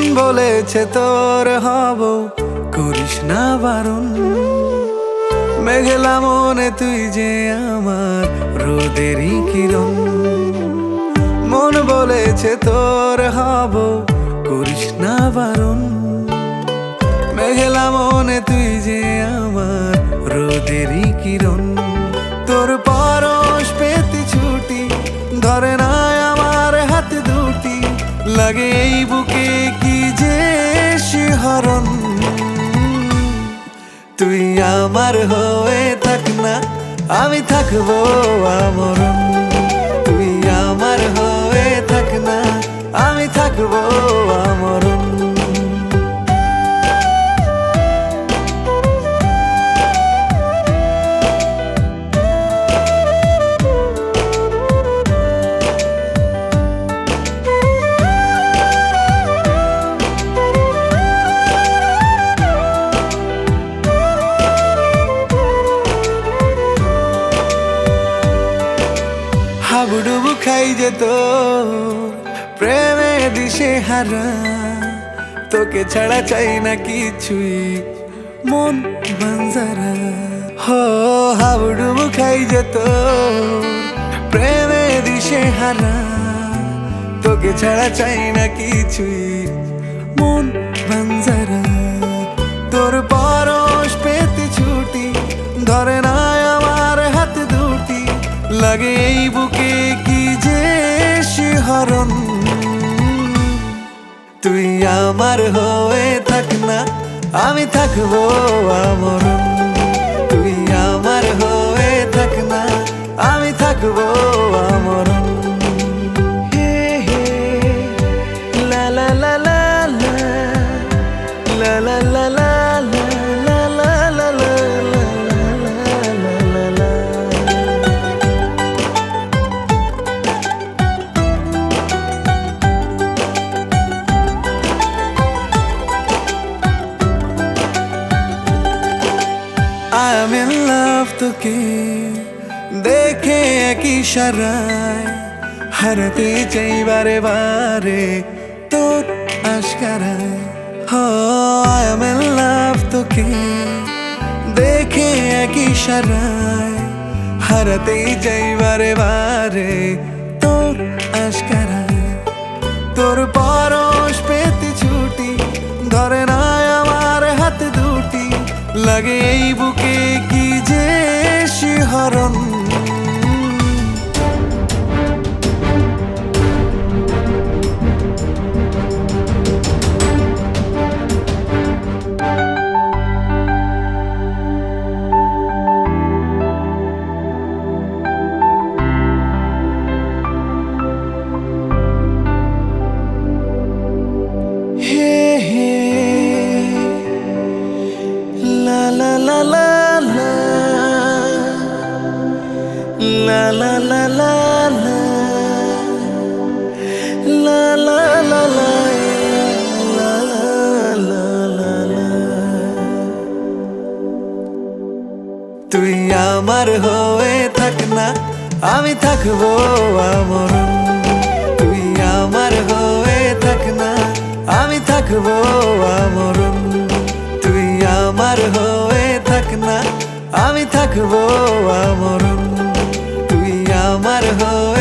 মন বলেছে তোর হব, করিস না বারণ। মেঘলা মনে তুই যে আমার রোদেরই কিরণ। মন বলেছে তোর হব, করিস না বারণ। মেঘলা মনে তুই যে আমার রোদেরই কিরণ। তোর পরশ পেতে ছুটি ধরে না আমার হাত দুটি, লাগে এই বুকে কি যে শিহরণ। তুই আমার হয়ে থাক না, আমি থাকবো আমরণ। তুই আমার হয়ে থাক না, আমি থাকবো আমরণ। হাবুডুবু খাই যে তোর প্রেমে দিশে হারা, তোকে ছাড়া চাই না কিছুই মন বাঞ্জারা। হো হাবুডুবু খাই যে তোর প্রেমে দিশে হারা, তোকে ছাড়া চাই না কিছুই মন বাঞ্জারা। তোর পরশ পেতে ছুটি ধরে না আমার হাত দুটি, লাগে এই বুকে কি যে শিহরণ। তুই আমার হয়ে থাক না, আমি থাকবো আমরণ। তুই আমার হয়ে থাক না, আমি থাকবো আমরণ। হে হে লা লা লা লা লা লা লা লা লা I am in love তোকে দেখে এক ইশারায়, হারাতে চাই বারে বারে তোর আশকারায়। I am in love তোকে দেখে এক ইশারায়, হারাতে চাই বারে বারে তোর আশকারায়। তোর পরশ পেতে ছুটি ধরে না আমার হাত দুটি, লাগে এই বুকে কি যে শিহরণ। হে হে la la la la la la la la la la la la la। তুই আমার হয়ে থাক না, আমি থাকবো আমরণ। তুই আমার হয়ে থাক না, আমি থাকবো আমরণ। তুই আমার হয়ে থাক না, আমি থাকবো আমরণ। তুই আমার হয়ে